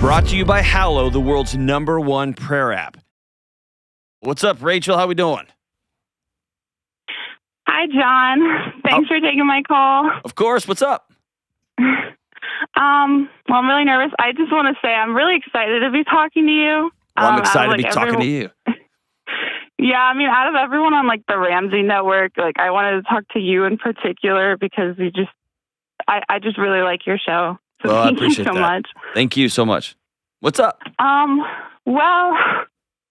Brought to you by Hallow, the world's #1 prayer app. What's up, Rachel? How we doing? Hi, John. Thanks for taking my call. Of course. What's up? Well, I'm really nervous. I just want to say I'm really excited to be talking to you. Well, I'm excited to be talking to you. Yeah, I mean, out of everyone on like the Ramsey network, like I wanted to talk to you in particular because I just really like your show. So Well, I thank appreciate you so that. much. Thank you so much. What's up? Well,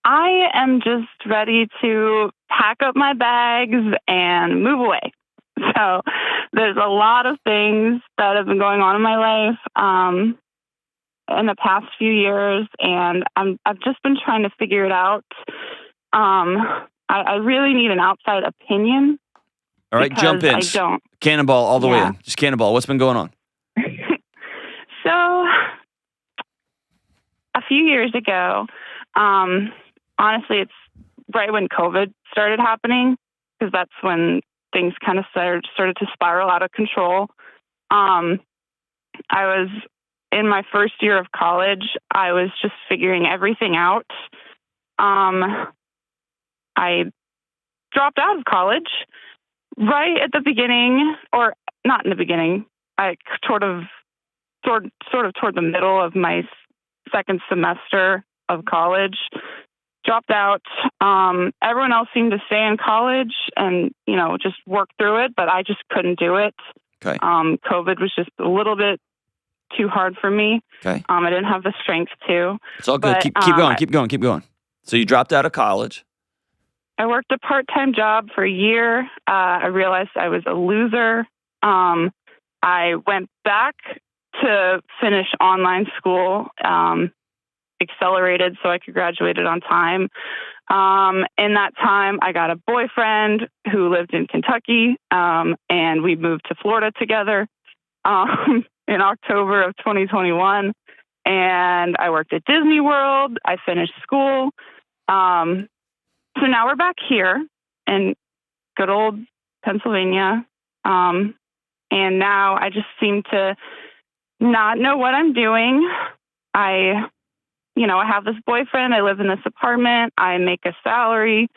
I am just ready to pack up my bags and move away. So there's a lot of things that have been going on in my life in the past few years, and I've just been trying to figure it out. I really need an outside opinion. All right, jump in. I don't. Cannonball all the way in. Just cannonball. What's been going on? So a few years ago, honestly, it's right when COVID started happening, because that's when things kind of started to spiral out of control. I was in my first year of college. I was just figuring everything out. I dropped out of college right at the beginning, or not in the beginning. I sort of toward the middle of my second semester of college. Dropped out. Everyone else seemed to stay in college and, just work through it, but I just couldn't do it. Okay. COVID was just a little bit too hard for me. Okay. I didn't have the strength to. It's all good. But, Keep going. So you dropped out of college. I worked a part-time job for a year. I realized I was a loser. I went back to finish online school, accelerated so I could graduate it on time. In that time, I got a boyfriend who lived in Kentucky, and we moved to Florida together in October of 2021. And I worked at Disney World. I finished school. So now we're back here in good old Pennsylvania. And now I just seem to not know what I'm doing. I have this boyfriend. I live in this apartment. I make a salary.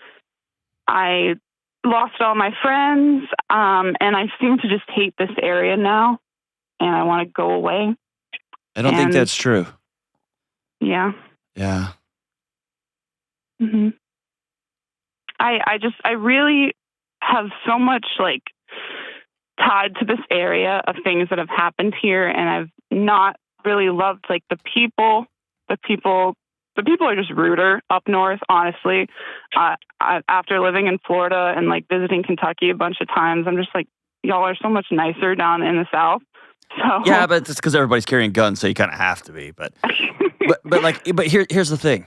I lost all my friends. And I seem to just hate this area now. And I want to go away. I don't think that's true. Yeah. Yeah. Mm-hmm. I really have so much tied to this area of things that have happened here, and I've not really loved the people. The people are just ruder up north, honestly. After living in Florida and visiting Kentucky a bunch of times, I'm just y'all are so much nicer down in the South. So yeah, but it's because everybody's carrying guns, so you kind of have to be. But here's the thing.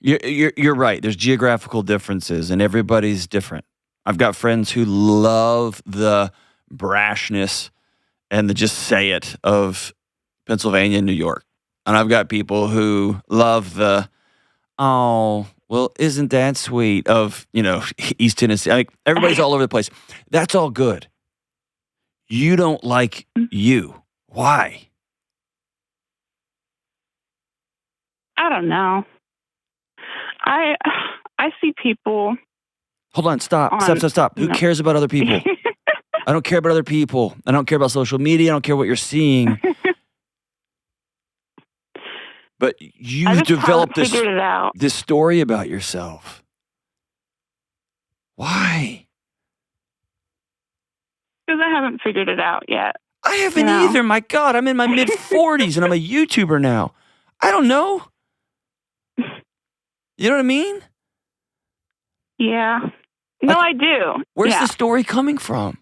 You're right. There's geographical differences, and everybody's different. I've got friends who love the brashness and the just say it of Pennsylvania and New York. And I've got people who love the, oh, well, isn't that sweet of, East Tennessee. Everybody's all over the place. That's all good. You don't like you. Why? I don't know. I see people. Hold on, stop. Who cares about other people? I don't care about other people. I don't care about social media. I don't care what you're seeing. But you've developed this story about yourself. Why? Because I haven't figured it out yet. I haven't either. My God, I'm in my mid-40s and I'm a YouTuber now. I don't know. You know what I mean? Yeah. No, I do. Where's the story coming from?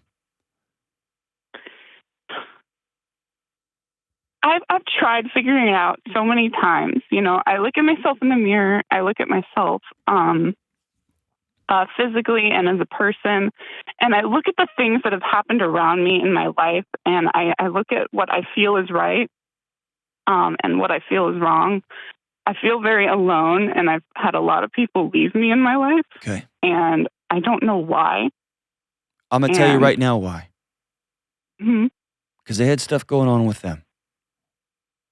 I've tried figuring it out so many times. I look at myself in the mirror. I look at myself physically and as a person, and I look at the things that have happened around me in my life, and I look at what I feel is right and what I feel is wrong. I feel very alone, and I've had a lot of people leave me in my life. Okay. And I don't know why. I'm going to tell you right now why. Mm-hmm. Because they had stuff going on with them.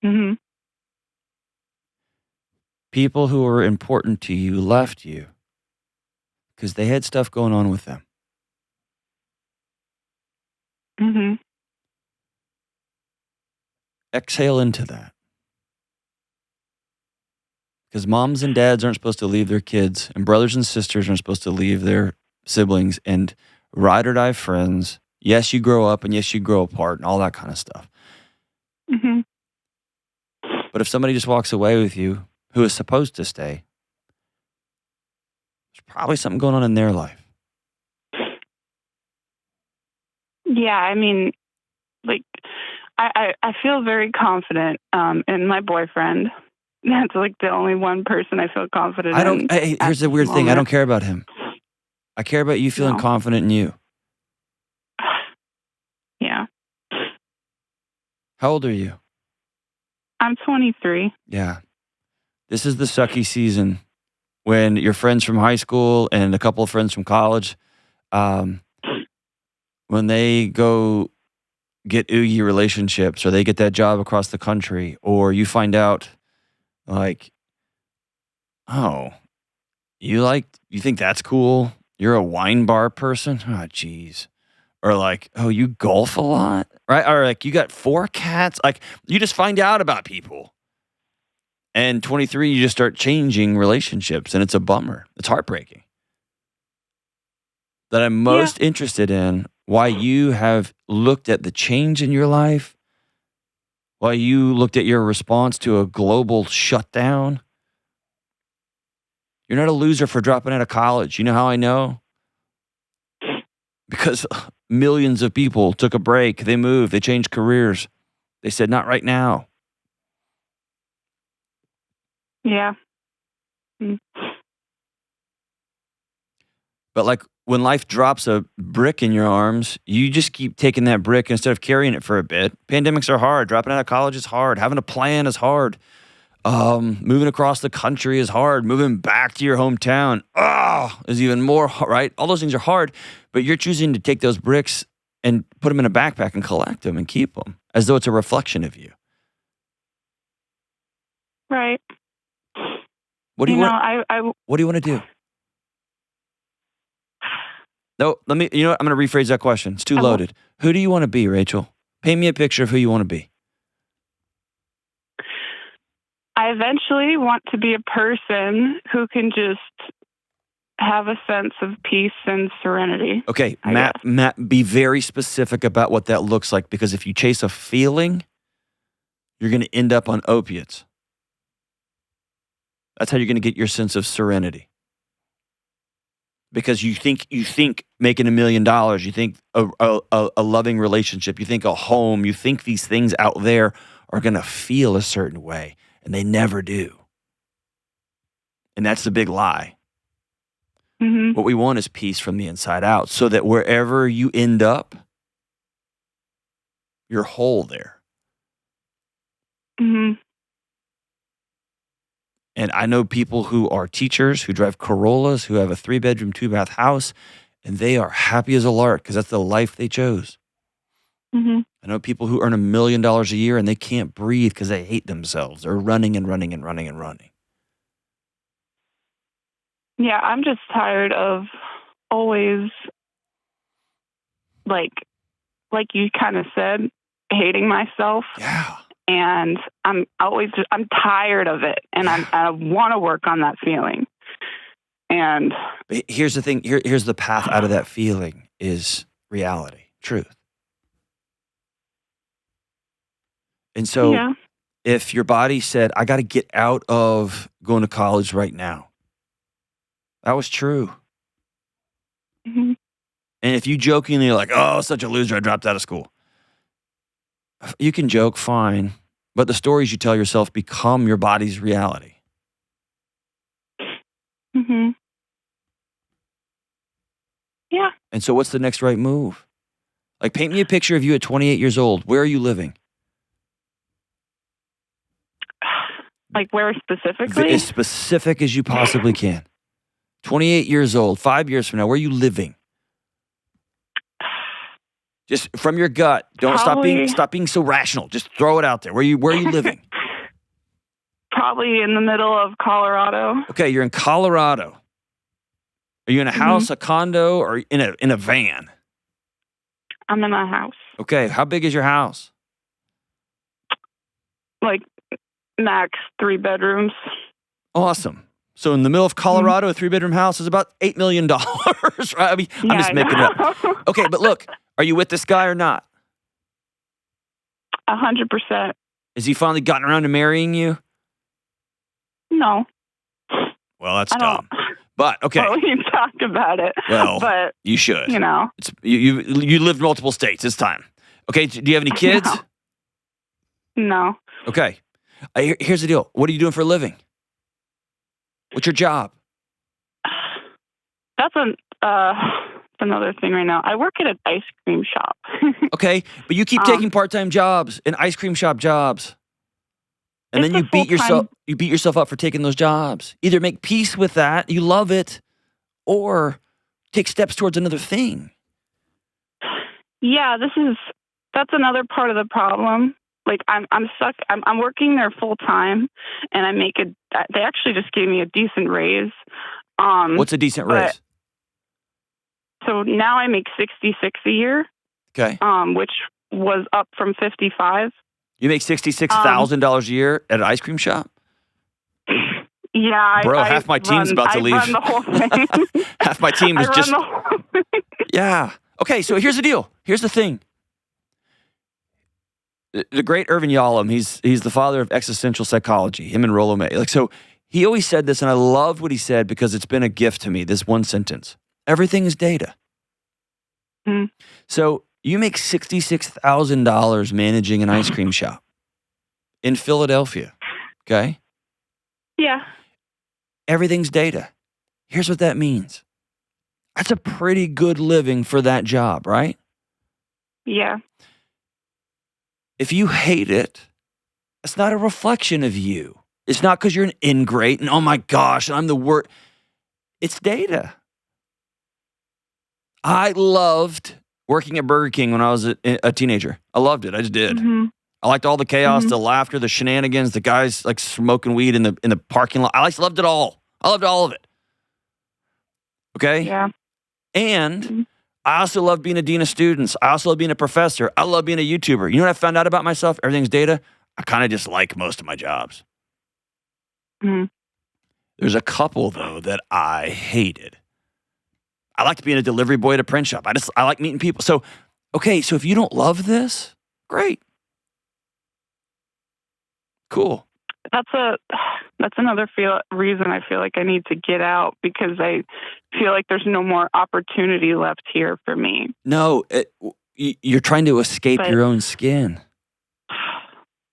Mm-hmm. People who were important to you left you because they had stuff going on with them. Mm-hmm. Exhale into that. Because moms and dads aren't supposed to leave their kids, and brothers and sisters aren't supposed to leave their siblings, and ride or die friends. Yes, you grow up, and yes, you grow apart, and all that kind of stuff. Mm-hmm. But if somebody just walks away with you who is supposed to stay, there's probably something going on in their life. Yeah, I mean, like, I feel very confident in my boyfriend. That's like the only one person I feel confident in. Here's the weird thing. I don't care about him. I care about you feeling confident in you. Yeah. How old are you? I'm 23. Yeah. This is the sucky season when your friends from high school and a couple of friends from college, when they go get oogie relationships or they get that job across the country, or you find out like, oh, you think that's cool? You're a wine bar person? Oh, geez. Or like, oh, you golf a lot? Right? Or like, you got 4 cats? Like, you just find out about people. And 23, you just start changing relationships, and it's a bummer. It's heartbreaking. That I'm most interested in why you have looked at the change in your life, why you looked at your response to a global shutdown. You're not a loser for dropping out of college. You know how I know? Because millions of people took a break. They moved. They changed careers. They said, not right now. Yeah. But like when life drops a brick in your arms, you just keep taking that brick instead of carrying it for a bit. Pandemics are hard. Dropping out of college is hard. Having a plan is hard. Moving across the country is hard. Moving back to your hometown, is even more hard, right? All those things are hard, but you're choosing to take those bricks and put them in a backpack and collect them and keep them as though it's a reflection of you. Right. What do you want? What do you want to do? No, I'm going to rephrase that question. It's too loaded. Who do you want to be, Rachel? Paint me a picture of who you want to be. I eventually want to be a person who can just have a sense of peace and serenity. Okay, Matt, be very specific about what that looks like, because if you chase a feeling, you're going to end up on opiates. That's how you're going to get your sense of serenity. Because you think making $1 million, you think a loving relationship, you think a home, you think these things out there are going to feel a certain way, and they never do. And that's the big lie. Mm-hmm. What we want is peace from the inside out, so that wherever you end up, you're whole there. Mm-hmm. And I know people who are teachers, who drive Corollas, who have a 3-bedroom, 2-bath house, and they are happy as a lark because that's the life they chose. Mm-hmm. I know people who earn $1 million a year and they can't breathe because they hate themselves. They're running and running and running and running. Yeah, I'm just tired of always, like you kind of said, hating myself. Yeah. And I'm tired of it, and I want to work on that feeling. And but here's the thing. Here's the path out of that feeling is reality, truth. And so if your body said, I got to get out of going to college right now, that was true. Mm-hmm. And if you jokingly are like, oh, such a loser, I dropped out of school. You can joke, fine. But the stories you tell yourself become your body's reality. Mm-hmm. Yeah. And so what's the next right move? Like, paint me a picture of you at 28 years old. Where are you living? Like, where specifically? As specific as you possibly can. 28 years old, 5 years from now, where are you living? Just from your gut. Don't stop being so rational. Just throw it out there. Where are you living? Probably in the middle of Colorado. Okay, you're in Colorado. Are you in a house, a condo, or in a van? I'm in a house. Okay, how big is your house? Like max 3 bedrooms. Awesome. So in the middle of Colorado, a 3-bedroom house is about $8 million, right? I mean, I'm just making it up. Okay, but look, are you with this guy or not? 100%. Has he finally gotten around to marrying you? No. Well, that's dumb. But okay. Well, we can talk about it. Well, but you should. You know, you lived multiple states. It's time. Okay. Do you have any kids? No. Okay. Here's the deal. What are you doing for a living? What's your job? That's another thing right now. I work at an ice cream shop. Okay, but you keep taking part-time jobs and ice cream shop jobs. And then you beat yourself up for taking those jobs. Either make peace with that, you love it, or take steps towards another thing. Yeah, that's another part of the problem. Like I'm stuck. I'm working there full time, and they actually just gave me a decent raise. What's a decent raise? So now I make $66 a year. Okay. Which was up from $55. You make $66,000 a year at an ice cream shop? Yeah, bro. Half my team's about to leave. I run the whole thing. Half my team is just. I run the whole thing. Yeah. Okay. So here's the deal. Here's the thing. The great Irvin Yalom, he's the father of existential psychology, him and Rollo May. Like, so he always said this, and I loved what he said because it's been a gift to me, this one sentence. Everything is data. Mm. So you make $66,000 managing an ice cream shop in Philadelphia, okay? Yeah. Everything's data. Here's what that means. That's a pretty good living for that job, right? Yeah. If you hate it, it's not a reflection of you. It's not because you're an ingrate and, oh my gosh, I'm the worst. It's data. I loved working at Burger King when I was a teenager. I loved it. I just did. Mm-hmm. I liked all the chaos, the laughter, the shenanigans, the guys like smoking weed in the parking lot. I just loved it all. I loved all of it. Okay? Yeah. And I also love being a dean of students. I also love being a professor. I love being a YouTuber. You know what I found out about myself? Everything's data. I kind of just like most of my jobs. Mm-hmm. There's a couple, though, that I hated. I liked being a delivery boy at a print shop. I like meeting people. So, okay, so if you don't love this, great. Cool. That's another reason I feel like I need to get out, because I feel like there's no more opportunity left here for me. No, you're trying to escape your own skin.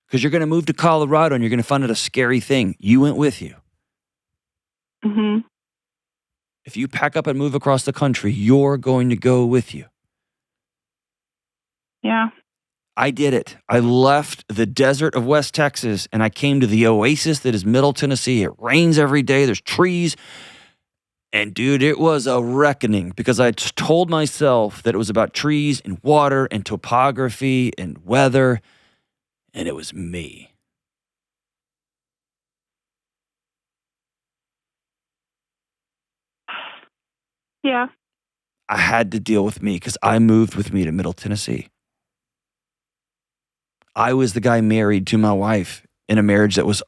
Because you're going to move to Colorado and you're going to find out a scary thing. You went with you. Mm-hmm. If you pack up and move across the country, you're going to go with you. Yeah. I did it. I left the desert of West Texas and I came to the oasis that is Middle Tennessee. It rains every day. There's trees. And dude, it was a reckoning because I told myself that it was about trees and water and topography and weather. And it was me. Yeah. I had to deal with me because I moved with me to Middle Tennessee. I was the guy married to my wife in a marriage that was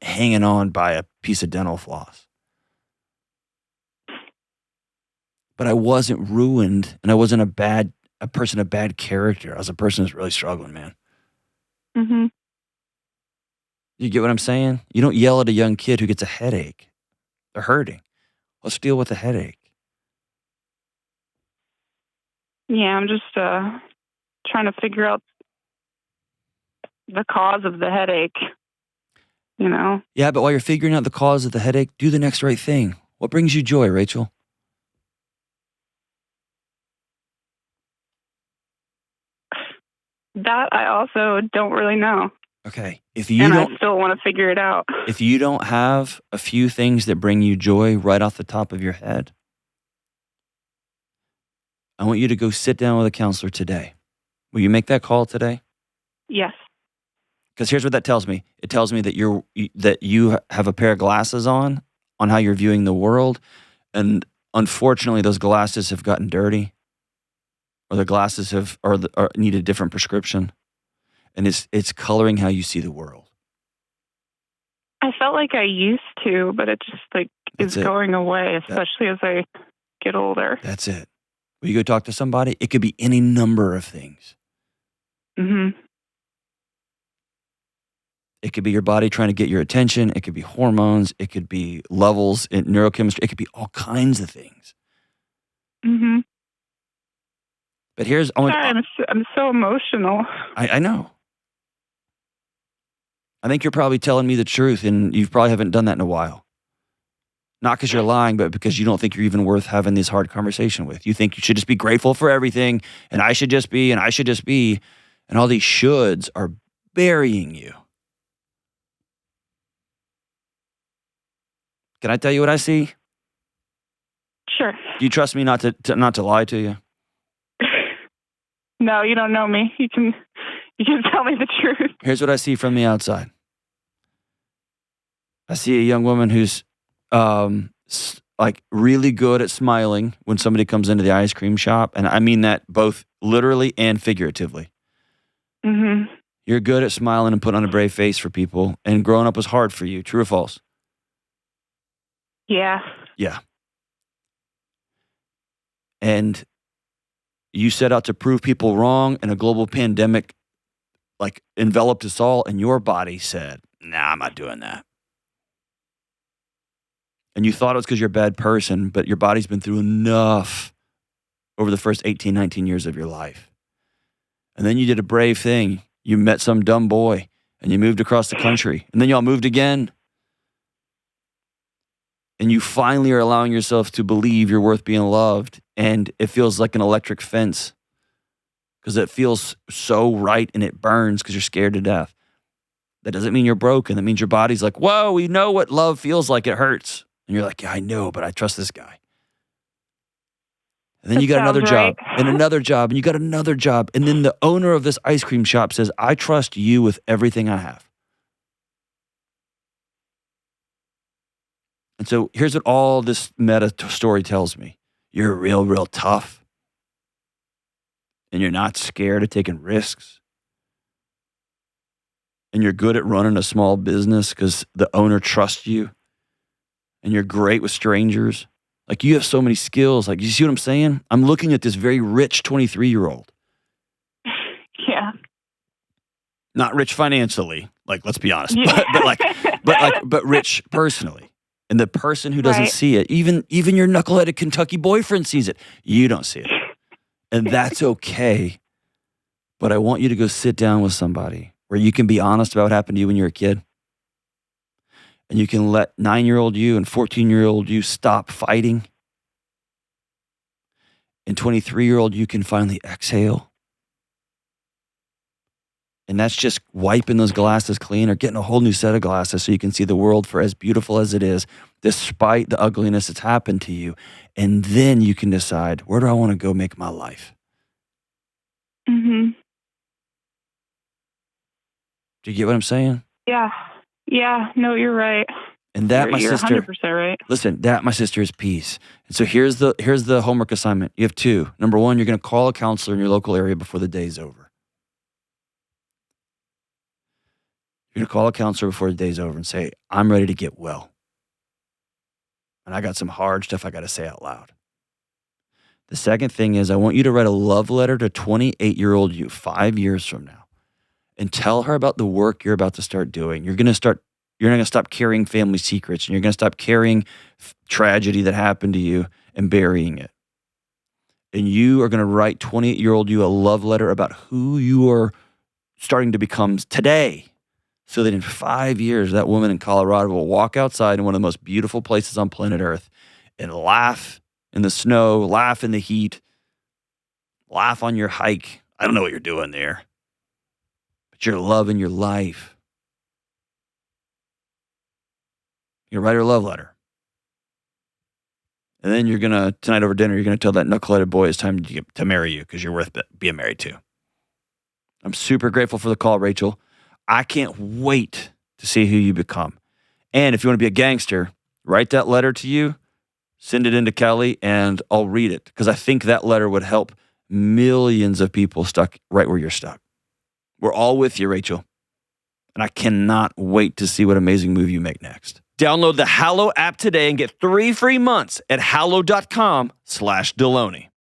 hanging on by a piece of dental floss. But I wasn't ruined, and I wasn't a person of bad character. I was a person who's really struggling, man. Mm-hmm. You get what I'm saying? You don't yell at a young kid who gets a headache. They're hurting. Let's deal with the headache. Yeah, I'm just trying to figure out the cause of the headache, you know? Yeah, but while you're figuring out the cause of the headache, do the next right thing. What brings you joy, Rachel? That I also don't really know. Okay. I still want to figure it out. If you don't have a few things that bring you joy right off the top of your head, I want you to go sit down with a counselor today. Will you make that call today? Yes. Because here's what that tells me. It tells me that you have a pair of glasses on how you're viewing the world, and unfortunately, those glasses have gotten dirty, or the glasses have or need a different prescription, and it's coloring how you see the world. I felt like I used to, but it just is going away, especially as I get older. That's it. When you go talk to somebody, it could be any number of things. Mm-hmm. It could be your body trying to get your attention. It could be hormones. It could be levels in neurochemistry. It could be all kinds of things. Mm-hmm. But here's... I'm so emotional. I know. I think you're probably telling me the truth, and you probably haven't done that in a while. Not because you're lying, but because you don't think you're even worth having this hard conversation with. You think you should just be grateful for everything, and I should just be, and I should just be, and all these shoulds are burying you. Can I tell you what I see? Sure. Do you trust me not to lie to you? No, you don't know me. You can tell me the truth. Here's what I see from the outside. I see a young woman who's really good at smiling when somebody comes into the ice cream shop, and I mean that both literally and figuratively. Mm-hmm. You're good at smiling and putting on a brave face for people, and growing up was hard for you. True or false? Yeah. Yeah. And you set out to prove people wrong, and a global pandemic enveloped us all, and your body said, nah, I'm not doing that. And you thought it was because you're a bad person, but your body's been through enough over the first 18, 19 years of your life. And then you did a brave thing. You met some dumb boy, and you moved across the country, and then y'all moved again. And you finally are allowing yourself to believe you're worth being loved, and it feels like an electric fence because it feels so right, and it burns because you're scared to death. That doesn't mean you're broken. That means your body's like, whoa, we know what love feels like. It hurts. And you're like, yeah, I know, but I trust this guy. And then you got another job, and another job, and you got another job. And then the owner of this ice cream shop says, I trust you with everything I have. And so here's what all this meta story tells me. You're real, real tough. And you're not scared of taking risks. And you're good at running a small business because the owner trusts you. And you're great with strangers. Like, you have so many skills. Like, you see what I'm saying? I'm looking at this very rich 23-year-old. Yeah. Not rich financially, let's be honest, Yeah. but rich personally. And the person who doesn't see it, even your knuckleheaded Kentucky boyfriend sees it. You don't see it. And that's okay. But I want you to go sit down with somebody where you can be honest about what happened to you when you were a kid. And you can let 9-year-old you and 14-year-old you stop fighting. And 23-year-old you can finally exhale. And that's just wiping those glasses clean or getting a whole new set of glasses so you can see the world for as beautiful as it is, despite the ugliness that's happened to you. And then you can decide, where do I want to go make my life? Mm-hmm. Do you get what I'm saying? Yeah. Yeah. No, you're right. And that, my sister, 100% right. Listen, that, my sister, is peace. And so here's the homework assignment. You have two. Number one, you're going to call a counselor in your local area before the day's over. You're going to call a counselor before the day's over and say, I'm ready to get well. And I got some hard stuff I got to say out loud. The second thing is, I want you to write a love letter to 28-year-old you 5 years from now and tell her about the work you're about to start doing. You're not going to stop carrying family secrets, and you're going to stop carrying tragedy that happened to you and burying it. And you are going to write 28-year-old you a love letter about who you are starting to become today. So that in 5 years, that woman in Colorado will walk outside in one of the most beautiful places on planet Earth and laugh in the snow, laugh in the heat, laugh on your hike. I don't know what you're doing there, but you're loving your life. You write her a love letter. And then tonight over dinner, you're going to tell that knuckleheaded boy it's time to marry you because you're worth being married to. I'm super grateful for the call, Rachel. I can't wait to see who you become. And if you want to be a gangster, write that letter to you, send it into Kelly, and I'll read it because I think that letter would help millions of people stuck right where you're stuck. We're all with you, Rachel. And I cannot wait to see what amazing move you make next. Download the Hallow app today and get 3 free months at hallow.com/Delony.